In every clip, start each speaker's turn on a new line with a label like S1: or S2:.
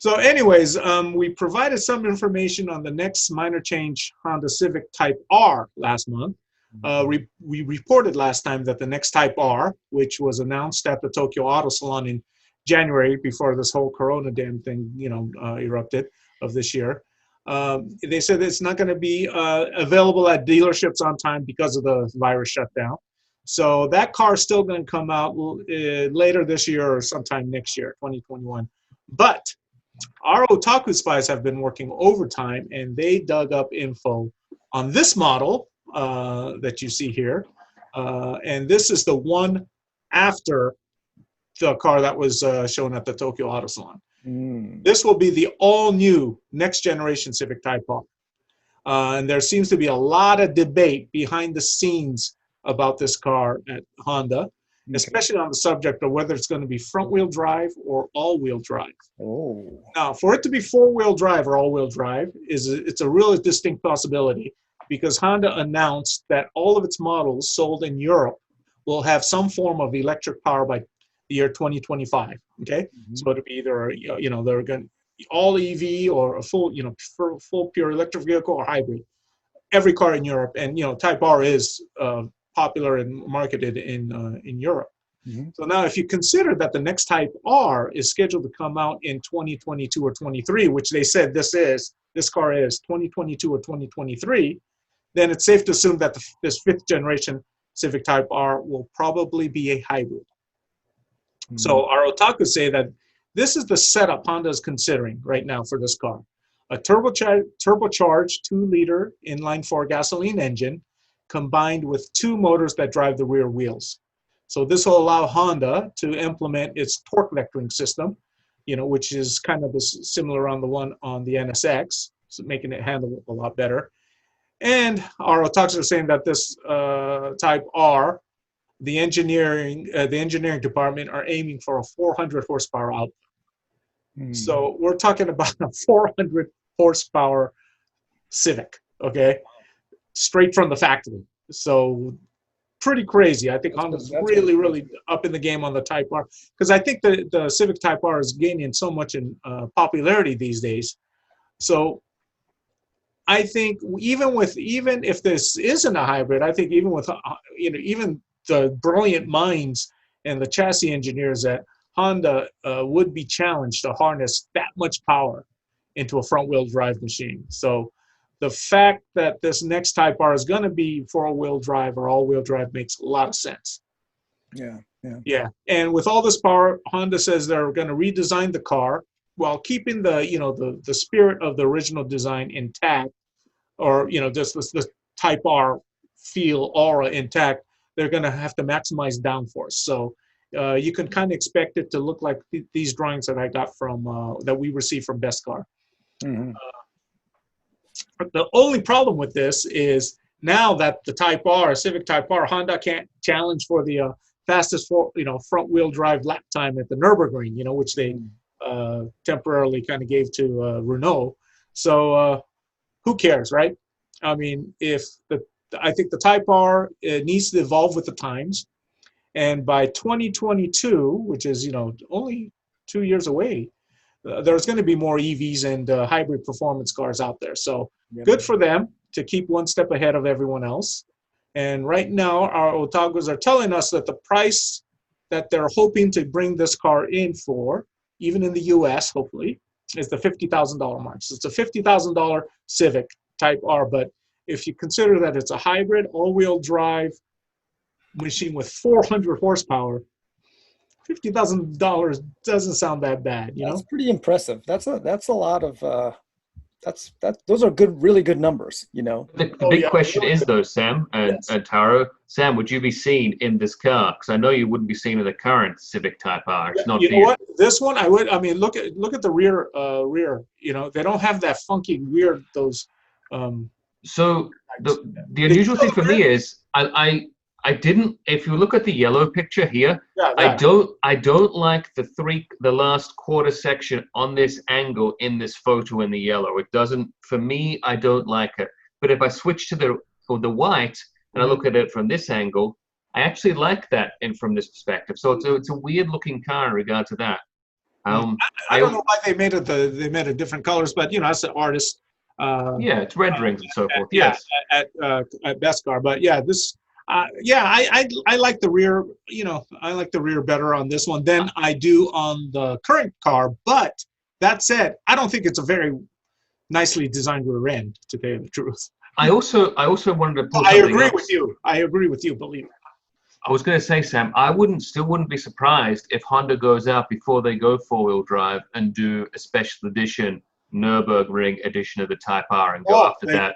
S1: So anyways, we provided some information on the next minor change Honda Civic Type R last month. We reported last time that the next Type R, which was announced at the Tokyo Auto Salon in January before this whole Corona damn thing, erupted of this year. They said it's not going to be available at dealerships on time because of the virus shutdown. So that car is still going to come out later this year or sometime next year, 2021. But our otaku spies have been working overtime, and they dug up info on this model that you see here. And this is the one after the car that was shown at the Tokyo Auto Salon. This will be the all-new next-generation Civic Type R. And there seems to be a lot of debate behind the scenes about this car at Honda, especially on the subject of whether it's going to be front-wheel drive or all-wheel drive.
S2: Oh.
S1: Now, for it to be four-wheel drive or all-wheel drive, it's a really distinct possibility because Honda announced that all of its models sold in Europe will have some form of electric power by the year 2025. Okay, so it'll be either they're going all EV or a full full pure electric vehicle or hybrid. Every car in Europe, and Type R is popular and marketed in Europe. So now, if you consider that the next Type R is scheduled to come out in 2022 or 23, which they said this car is 2022 or 2023, then it's safe to assume that this fifth generation Civic Type R will probably be a hybrid. So our otaku say that this is the setup Honda is considering right now for this car. A turbocharged 2-liter inline-4 gasoline engine combined with 2 motors that drive the rear wheels. So this will allow Honda to implement its torque vectoring system, which is kind of similar on the one on the NSX, so making it handle a lot better. And our otakus are saying that this Type R, the engineering department are aiming for a 400 horsepower output. So we're talking about a 400 horsepower Civic, okay, straight from the factory. So pretty crazy. I think Honda's really up in the game on the Type R, because I think the Civic Type R is gaining so much in popularity these days. So I think even if this isn't a hybrid, I think even with even the brilliant minds and the chassis engineers at Honda would be challenged to harness that much power into a front-wheel drive machine. So the fact that this next Type R is going to be four-wheel drive or all-wheel drive makes a lot of sense. Yeah. And with all this power, Honda says they're going to redesign the car while keeping the spirit of the original design intact, or just the Type R feel aura intact. They're going to have to maximize downforce. So you can kind of expect it to look like these drawings that I got from that we received from Best Car. But the only problem with this is now that the Type R, Civic Type R, Honda can't challenge for the fastest front-wheel drive lap time at the Nürburgring, which they temporarily kind of gave to Renault. So who cares, right? I mean, I think the Type R needs to evolve with the times, and by 2022, which is only 2 years away, there's going to be more EVs and hybrid performance cars out there. So good for them to keep one step ahead of everyone else. And right now, our otakus are telling us that the price that they're hoping to bring this car in for, even in the US, hopefully, is the $50,000 mark. So it's a $50,000 Civic Type R, but if you consider that it's a hybrid all-wheel drive machine with 400 horsepower, $50,000 doesn't sound that bad,
S2: That's pretty impressive. That's a lot of those are really good numbers,
S3: The big question is though, Sam and Taro. Sam, would you be seen in this car? Because I know you wouldn't be seen in the current Civic Type R. It's not.
S1: What? This one I would. I mean, look at the rear. They don't have that funky weird those.
S3: So the unusual thing for me is I didn't. If you look at the yellow picture here, I don't like the last quarter section on this angle in this photo in the yellow. It doesn't, for me. I don't like it. But if I switch to the white and I look at it from this angle, I actually like that from this perspective. So it's a weird looking car in regard to that.
S1: I don't know why they made it different colors, but as an artist,
S3: yeah, it's renderings and so forth.
S1: yeah,
S3: Yes,
S1: at Beskar. But yeah, this, I like the rear. I like the rear better on this one than I do on the current car. But that said, I don't think it's a very nicely designed rear end, to tell you the truth.
S3: I also wanted to pull
S1: I
S3: something
S1: agree
S3: up.
S1: with you. I agree with you. Believe me.
S3: I was going to say, Sam, still wouldn't be surprised if Honda goes out before they go four-wheel drive and do a special edition Nürburgring edition of the Type R and go after that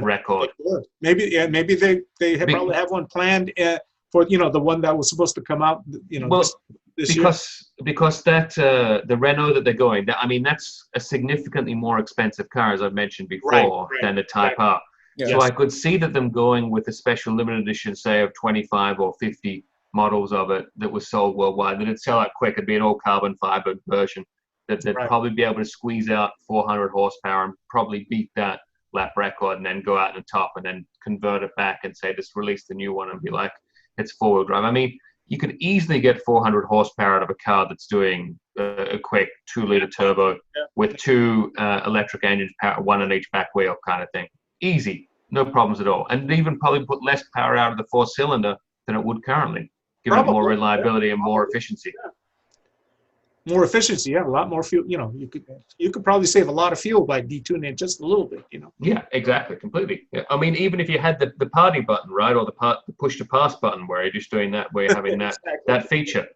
S3: record.
S1: Maybe they probably have one planned for the one that was supposed to come out this year.
S3: Because that the Renault that they're going, that's a significantly more expensive car, as I've mentioned before, than the Type R.
S2: Yeah.
S3: So I could see them going with a special limited edition, say, of 25 or 50 models of it that was sold worldwide. That it'd sell out quick. It'd be an all carbon fiber version that they'd probably be able to squeeze out 400 horsepower and probably beat that lap record, and then go out on the top and then convert it back and say, just release the new one and be like, it's four-wheel drive. You could easily get 400 horsepower out of a car that's doing a quick 2-liter turbo with two electric engines, one on each back wheel kind of thing. Easy, no problems at all. And even probably put less power out of the four-cylinder than it would currently, giving it more reliability and more efficiency.
S1: More efficiency, a lot more fuel. You could probably save a lot of fuel by detuning it just a little bit.
S3: Yeah, exactly, completely. Yeah. Even if you had the party button, right, or the push to pass button, where you're just doing that, where you're having that feature.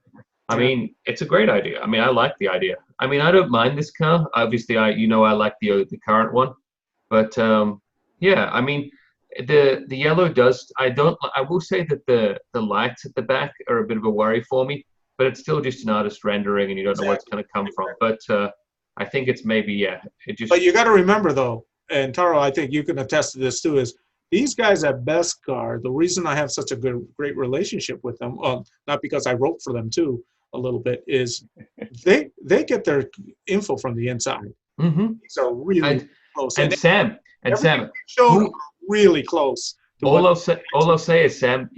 S3: It's a great idea. I like the idea. I don't mind this car. Obviously, I like the current one, but the yellow does. I will say that the lights at the back are a bit of a worry for me, but it's still just an artist rendering, and you don't know where it's going to come from. But I think it's maybe But
S1: you got to remember though, and Taro, I think you can attest to this too, is these guys at Beskar. The reason I have such a great relationship with them, not because I wrote for them too a little bit, is they get their info from the inside.
S3: Mm-hmm.
S1: So really close.
S3: And Sam,
S1: showed really close.
S3: All I'll say is, Sam,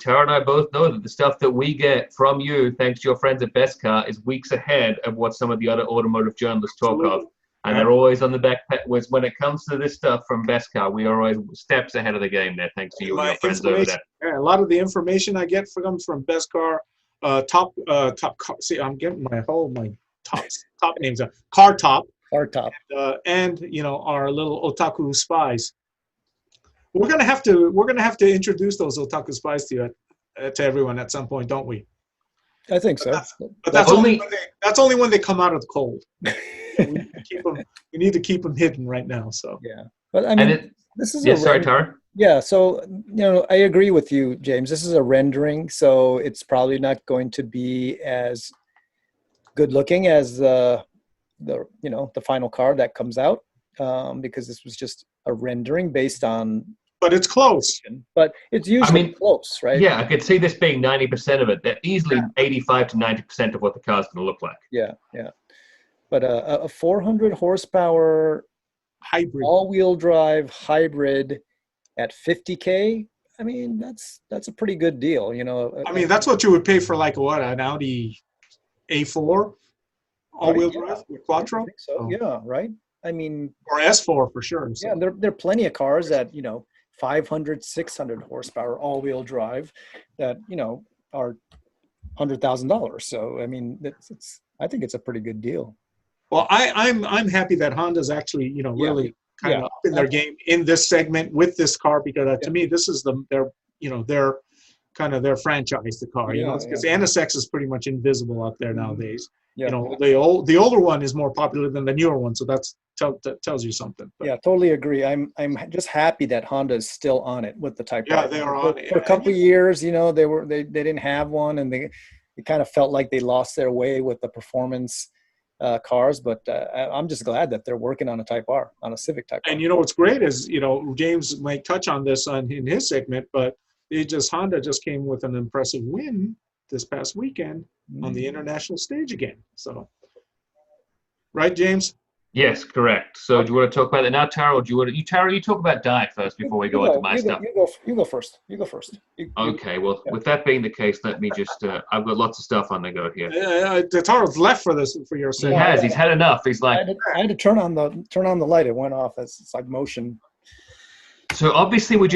S3: Tara and I both know that the stuff that we get from you, thanks to your friends at Beskar, is weeks ahead of what some of the other automotive journalists talk of. And they're always on the back. When it comes to this stuff from Beskar, we are always steps ahead of the game there, thanks to you and your friends over there.
S1: Yeah, a lot of the information I get comes from Beskar. Top. See, I'm getting my top names. Car Top. And our little otaku spies. We're gonna have to introduce those otaku spies to everyone at some point, don't we?
S2: I think so.
S1: But that's only when they come out of the cold. We need to keep them hidden right now. So
S2: yeah, but this is
S3: sorry, Tara.
S2: Yeah, so I agree with you, James. This is a rendering, so it's probably not going to be as good looking as the final car that comes out, because this was just a rendering based on.
S1: But it's close.
S2: But it's usually close, right?
S3: Yeah, I could see this being 90% of it. They're easily 85 to 90% of what the car's going to look like.
S2: Yeah. But a 400 horsepower
S1: hybrid,
S2: all-wheel drive hybrid at 50K. That's a pretty good deal.
S1: That's what you would pay for an Audi A4 all-wheel drive with Quattro.
S2: I think so. Yeah, right.
S1: Or S4 for sure. So.
S2: Yeah, there are plenty of cars that 500, 600 horsepower all-wheel drive that are $100,000. So I think it's a pretty good deal.
S1: Well, I'm happy that Honda's actually really kind of up in their game in this segment with this car, because to me this is their kind of their franchise, the car. Because the NSX is pretty much invisible out there nowadays.
S2: Yeah.
S1: The older one is more popular than the newer one, so that tells you something. But,
S2: yeah, totally agree. I'm just happy that Honda is still on it with the Type R.
S1: Yeah, they are on it
S2: for a couple of years. They didn't have one, and it kind of felt like they lost their way with the performance cars. But I'm just glad that they're working on a Type R, on a Civic Type R.
S1: And what's great is James might touch on this in his segment, but Honda just came with an impressive win this past weekend on the international stage again. So, right, James?
S3: Yes, correct. So do you want to talk about that now, Tara, or do you want to, Tara, you talk about diet first before we go into my stuff?
S2: You go first. You go first.
S3: Okay, well, with that being the case, let me just, I've got lots of stuff on the go here.
S1: Tara's left for this, for your
S3: He
S1: sake.
S3: has, he's had enough. He's like,
S2: I had to turn on the light. It went off. It's like motion.
S3: so obviously we